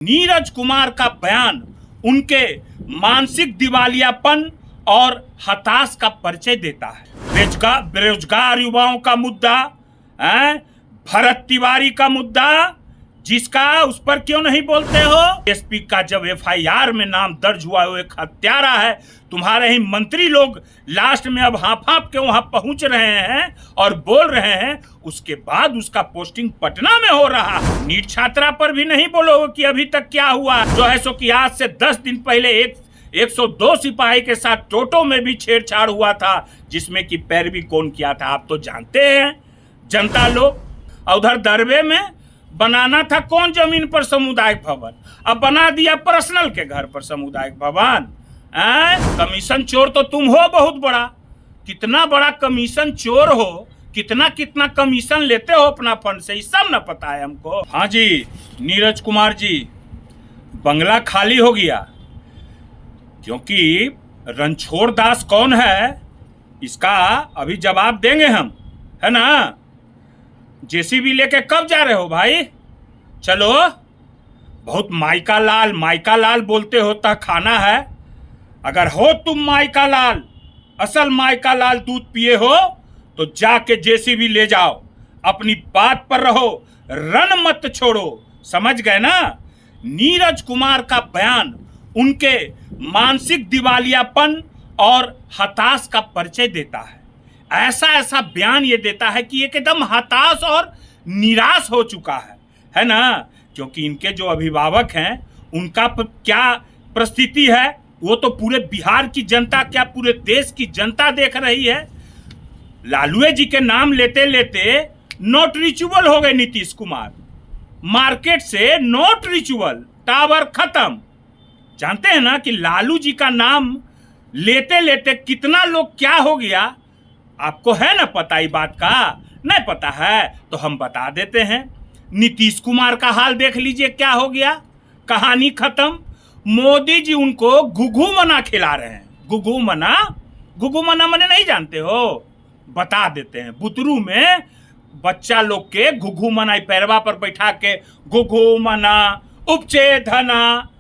नीरज कुमार का बयान उनके मानसिक दिवालियापन और हताश का परिचय देता है। बेरोजगार युवाओं का मुद्दा, भरत तिवारी का मुद्दा, जिसका उस पर क्यों नहीं बोलते हो? एसपी का जब एफआईआर में नाम दर्ज हुआ, वो एक हत्यारा है। तुम्हारे ही मंत्री लोग लास्ट में अब हाँफ के वहां पहुंच रहे हैं और बोल रहे हैं। उसके बाद उसका पोस्टिंग पटना में हो रहा है। नीट छात्रा पर भी नहीं बोलोगे कि अभी तक क्या हुआ। जो है सो कि आज से 10 दिन पहले 102 सिपाही के साथ टोटो में भी छेड़छाड़ हुआ था, जिसमें कि पैरवी कौन किया था आप तो जानते हैं जनता लोग। उधर दरबे में बनाना था कौन जमीन पर सामुदायिक भवन, अब बना दिया पर्सनल के घर पर सामुदायिक भवन। कमीशन चोर तो तुम हो बहुत बड़ा। कितना बड़ा कमीशन चोर हो, कितना कमीशन लेते हो अपना फंड से, ये सब न पता है हमको। हाँ जी नीरज कुमार जी, बंगला खाली हो गया क्योंकि रणछोड़ दास कौन है इसका अभी जवाब देंगे हम, है ना। जेसीबी लेके कब जा रहे हो भाई? चलो, बहुत माइका लाल बोलते होता खाना है। अगर हो तुम माइका लाल, असल माइका लाल दूध पिए हो तो जाके जेसीबी ले जाओ, अपनी बात पर रहो, रन मत छोड़ो, समझ गए ना। नीरज कुमार का बयान उनके मानसिक दिवालियापन और हताश का परिचय देता है। ऐसा बयान ये देता है कि एकदम हताश और निराश हो चुका है ना। क्योंकि इनके जो अभिभावक हैं उनका क्या परिस्थिति है वो तो पूरे बिहार की जनता, क्या पूरे देश की जनता देख रही है। लालू जी के नाम लेते लेते नॉट रिचुअल हो गए नीतीश कुमार। मार्केट से नॉट रिचुअल, टावर खत्म। जानते हैं ना कि लालू जी का नाम लेते लेते कितना लोग क्या हो गया, आपको है ना पता ही बात का? नहीं पता है तो हम बता देते हैं। नीतीश कुमार का हाल देख लीजिए क्या हो गया, कहानी खत्म। मोदी जी उनको घुघू मना खिला रहे हैं। घुघू मना मने नहीं जानते हो? बता देते हैं। बुतरू में बच्चा लोग के घुघू मना पैरवा पर बैठा के घुघू मना उपचे धना,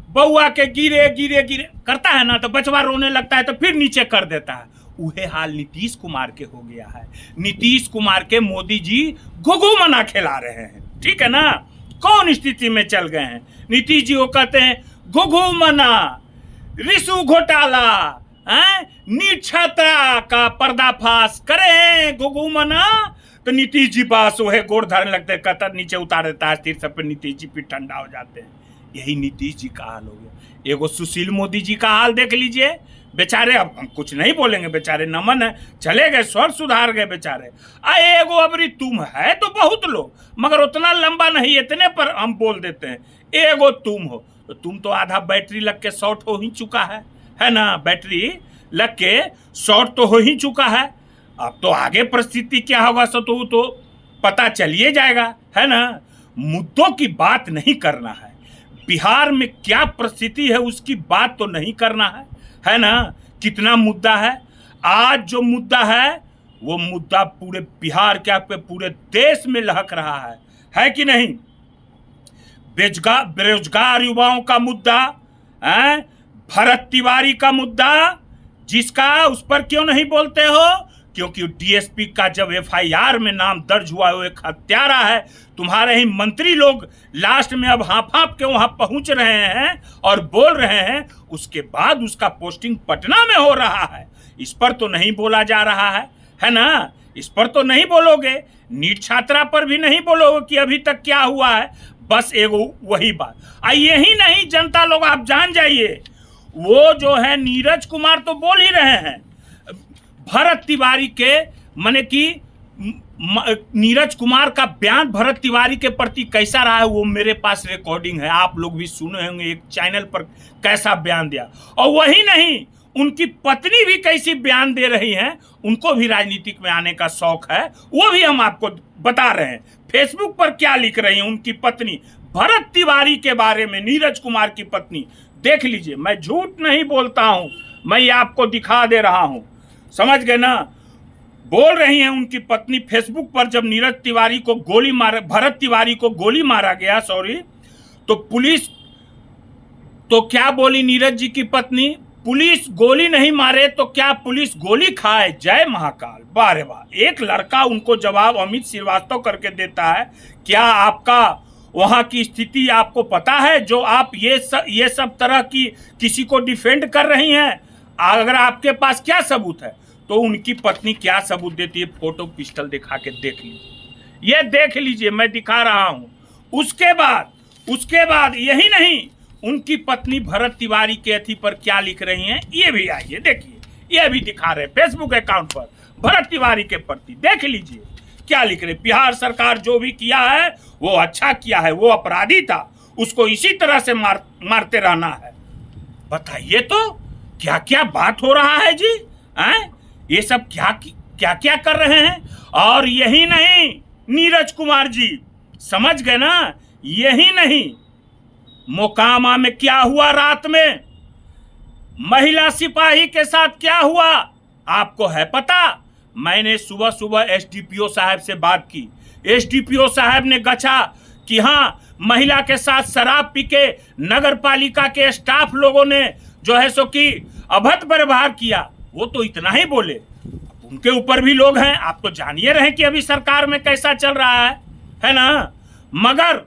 बउआ के गिरे गिरे गिरे करता है ना, तो बचवा रोने लगता है तो फिर नीचे कर देता है। उहे हाल नीतीश कुमार के हो गया है। नीतीश कुमार के मोदी जी घुघू मना खिला रहे हैं, ठीक है ना। कौन स्थिति में चल गए हैं नीतीश जी? वो कहते हैं घुघू मना, रिशु घोटाला, नीट छात्रा का पर्दाफाश करे घुघू मना, तो नीतीश जी पास वो है गोड़ धरने लगते हैं, कतर नीचे उतार देता है सिर सब पे, नीतीश जी फिर ठंडा हो जाते हैं। यही नीतीश जी का हाल हो गया। एगो सुशील मोदी जी का हाल देख लीजिए बेचारे। अब हम कुछ नहीं बोलेंगे, बेचारे नमन है, चले गए, स्वर सुधार गए बेचारे। एगो अबरी तुम है तो बहुत लोग, मगर उतना लंबा नहीं, इतने पर हम बोल देते हैं। एगो तुम हो तो तुम तो आधा बैटरी लग के शॉर्ट हो ही चुका है ना। बैटरी लग के शॉर्ट तो हो ही चुका है। अब तो आगे परिस्थिति क्या होगा सो तो पता चलिए जाएगा, है ना। मुद्दों की बात नहीं करना है, बिहार में क्या परिस्थिति है उसकी बात तो नहीं करना है ना। कितना मुद्दा है आज, जो मुद्दा है वो मुद्दा पूरे बिहार क्या पूरे देश में लहक रहा है कि नहीं। बेरोजगार युवाओं का मुद्दा, भरत तिवारी का मुद्दा, जिसका उस पर क्यों नहीं बोलते हो? क्योंकि डीएसपी का जब एफआईआर में नाम दर्ज हुआ, वो एक हत्यारा है। तुम्हारे ही मंत्री लोग लास्ट में अब हाँफ के वहां पहुंच रहे हैं और बोल रहे हैं। उसके बाद उसका पोस्टिंग पटना में हो रहा है। इस पर तो नहीं बोला जा रहा है ना। इस पर तो नहीं बोलोगे। नीट छात्रा पर भी नहीं बोलोगे कि अभी तक क्या हुआ है। बस एगो वही बात। यही नहीं जनता लोग, आप जान जाइए, वो जो है नीरज कुमार तो बोल ही रहे हैं। भरत तिवारी के माने कि नीरज कुमार का बयान भरत तिवारी के प्रति कैसा रहा है वो मेरे पास रिकॉर्डिंग है, आप लोग भी सुने होंगे एक चैनल पर कैसा बयान दिया। और वही नहीं, उनकी पत्नी भी कैसी बयान दे रही हैं। उनको भी राजनीतिक में आने का शौक है, वो भी हम आपको बता रहे हैं। फेसबुक पर क्या लिख रही हैं उनकी पत्नी भरत तिवारी के बारे में। नीरज कुमार की पत्नी देख लीजिए, मैं झूठ नहीं बोलता हूं, मैं ये आपको दिखा दे रहा हूं, समझ गए ना। बोल रही हैं उनकी पत्नी फेसबुक पर, जब भरत तिवारी को गोली मारा गया, तो पुलिस तो क्या बोली नीरज जी की पत्नी, पुलिस गोली नहीं मारे तो क्या पुलिस गोली खाए, जय महाकाल। वाह रे वाह। एक लड़का उनको जवाब अमित श्रीवास्तव करके देता है, क्या आपका वहां की स्थिति आपको पता है जो आप ये सब तरह की किसी को डिफेंड कर रही हैं, अगर आपके पास क्या सबूत है। तो उनकी पत्नी क्या सबूत देती है, फोटो पिस्टल दिखा के देख लीजिए, ये देख लीजिए, मैं दिखा रहा हूं। उसके बाद यही नहीं, उनकी पत्नी भरत तिवारी के अथी पर क्या लिख रही हैं, ये भी आइए देखिए, ये भी दिखा रहे फेसबुक अकाउंट पर भरत तिवारी के प्रति, देख लीजिए क्या लिख रहे। बिहार सरकार जो भी किया है वो अच्छा किया है, वो अपराधी था, उसको इसी तरह से मारते रहना है। बताइए तो क्या क्या बात हो रहा है जी, हैं? ये सब क्या क्या कर रहे हैं। और यही नहीं नीरज कुमार जी, समझ गए ना, यही नहीं, मोकामा में क्या हुआ रात में, महिला सिपाही के साथ क्या हुआ आपको है पता। मैंने सुबह सुबह एसडीपीओ साहब से बात की, एसडीपीओ साहब ने गछा कि हाँ, महिला के साथ शराब पी के नगर पालिका के स्टाफ लोगों ने जो है सो कि अभद्र व्यवहार किया। वो तो इतना ही बोले, उनके ऊपर भी लोग हैं, आप तो जानिए रहे कि अभी सरकार में कैसा चल रहा है ना। मगर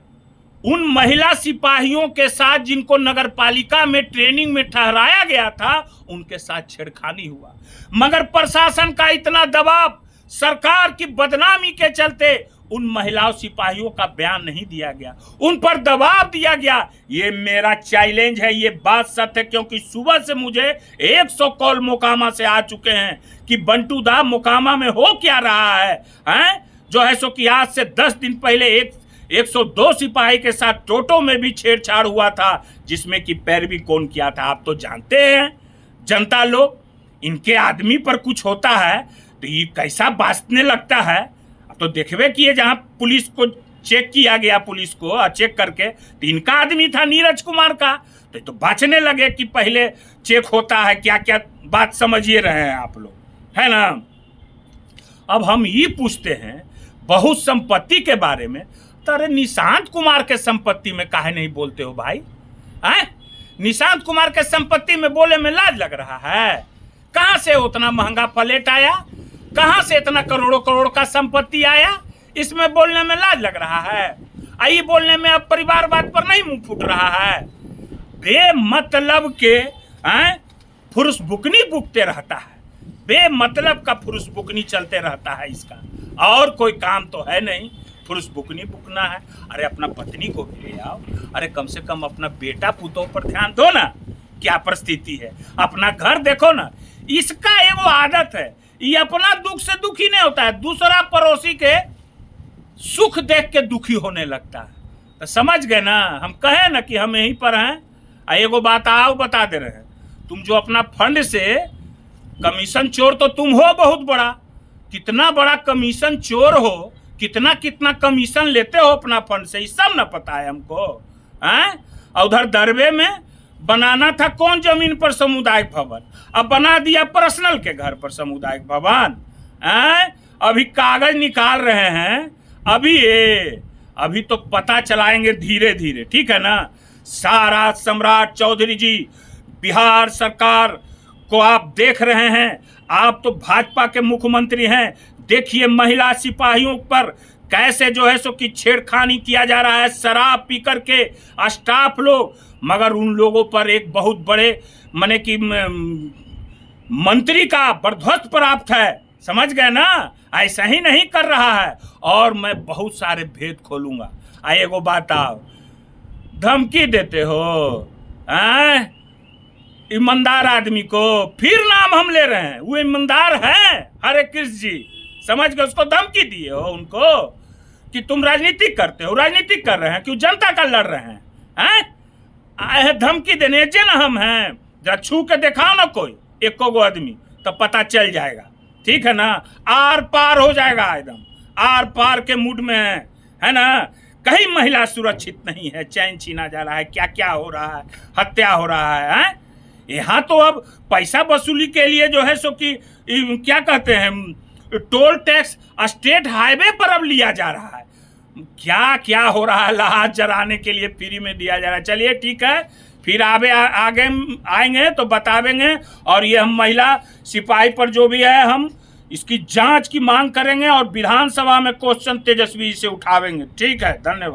उन महिला सिपाहियों के साथ जिनको नगर पालिका में ट्रेनिंग में ठहराया गया था, उनके साथ छेड़खानी हुआ। मगर प्रशासन का इतना दबाव, सरकार की बदनामी के चलते उन महिला सिपाहियों का बयान नहीं दिया गया, उन पर दबाव दिया गया। ये मेरा चैलेंज है, ये बात सत्य है, क्योंकि सुबह से मुझे 100 कॉल मोकामा से आ चुके हैं कि बंटू दा मोकामा में हो क्या रहा है? जो है सो कि आज से 10 दिन पहले 102 सिपाही के साथ टोटो में भी छेड़छाड़ हुआ था, जिसमें कि पैरवी कौन किया था आप तो जानते हैं। जनता लोग, इनके आदमी पर कुछ होता है तो ये कैसा बांचने लगता है। तो देखबे किए, जहां पुलिस को चेक किया गया, पुलिस को चेक करके, तो इनका आदमी था नीरज कुमार का, तो बाँचने लगे कि पहले चेक होता है, क्या क्या बात समझिए रहे हैं आप लोग, है ना। अब हम ये पूछते हैं बहुत संपत्ति के बारे में, तो अरे निशांत कुमार के संपत्ति में काहे नहीं बोलते हो भाई, हैं? निशांत कुमार के संपत्ति में बोले में लाज लग रहा है। कहां से उतना महंगा प्लेट आया, कहां से इतना करोड़ों करोड़ का संपत्ति आया, इसमें बोलने में लाज लग रहा है। आई बोलने में अब परिवारवाद पर नहीं मुंह फूट रहा है। बेमतलब के फुरुस बुकनी बुकते रहता है, बेमतलब का फुरुस बुकनी चलते रहता है इसका, और कोई काम तो है नहीं, फुरुस बुकनी बुकना है। अरे अपना पत्नी को भी ले आओ, अरे कम से कम अपना बेटा पुतों पर ध्यान दो ना, क्या परिस्थिति है, अपना घर देखो ना। इसका एगो आदत है, ये अपना दुख से दुखी नहीं होता है, दूसरा पड़ोसी के सुख देख के दुखी होने लगता है। तो समझ गए ना, हम कहे ना कि हम यहीं पर हैं। एगो बात आओ बता दे रहे हैं, तुम जो अपना फंड से कमीशन चोर तो तुम हो बहुत बड़ा, कितना बड़ा कमीशन चोर हो, कितना कितना कमीशन लेते हो अपना फंड से, ये सब ना पता है हमको, हैं? उधर दरबे में बनाना था कौन जमीन पर सामुदायिक भवन, अब बना दिया पर्सनल के घर पर सामुदायिक भवन, हैं? अभी कागज निकाल रहे हैं, अभी तो पता चलाएंगे धीरे धीरे, ठीक है ना। सारा सम्राट चौधरी जी, बिहार सरकार को आप देख रहे हैं, आप तो भाजपा के मुख्यमंत्री हैं, देखिए महिला सिपाहियों पर कैसे जो है सो कि छेड़खानी किया जा रहा है, शराब पी करके स्टाफ लोग। मगर उन लोगों पर एक बहुत बड़े माने कि मंत्री का बर्धस्त प्राप्त है, समझ गए ना, ऐसा ही नहीं कर रहा है। और मैं बहुत सारे भेद खोलूंगा। एगो बात आओ, धमकी देते हो ईमानदार आदमी को, फिर नाम हम ले रहे हैं, वो ईमानदार है हरे कृष्ण जी, समझ गए, उसको धमकी दिए हो उनको कि तुम राजनीति करते हो, राजनीति कर रहे हैं, क्यों जनता का लड़ रहे हैं, धमकी देने जे ना हम हैं। जरा छू के दिखाओ ना कोई एको गो आदमी, तो पता चल जाएगा, ठीक है ना, आर पार हो जाएगा, एकदम आर पार के मूड में है ना। कहीं महिला सुरक्षित नहीं है, चैन छीना जा रहा है, क्या क्या हो रहा है, हत्या हो रहा है। यहाँ तो अब पैसा वसूली के लिए जो है सो कि क्या कहते हैं, टोल टैक्स स्टेट हाईवे पर अब लिया जा रहा है। क्या क्या हो रहा है, लाश जलाने के लिए फ्री में दिया जा रहा है। चलिए ठीक है, फिर आगे आएंगे तो बतावेंगे। और ये हम महिला सिपाही पर जो भी है हम इसकी जांच की मांग करेंगे और विधानसभा में क्वेश्चन तेजस्वी से उठावेंगे। ठीक है, धन्यवाद।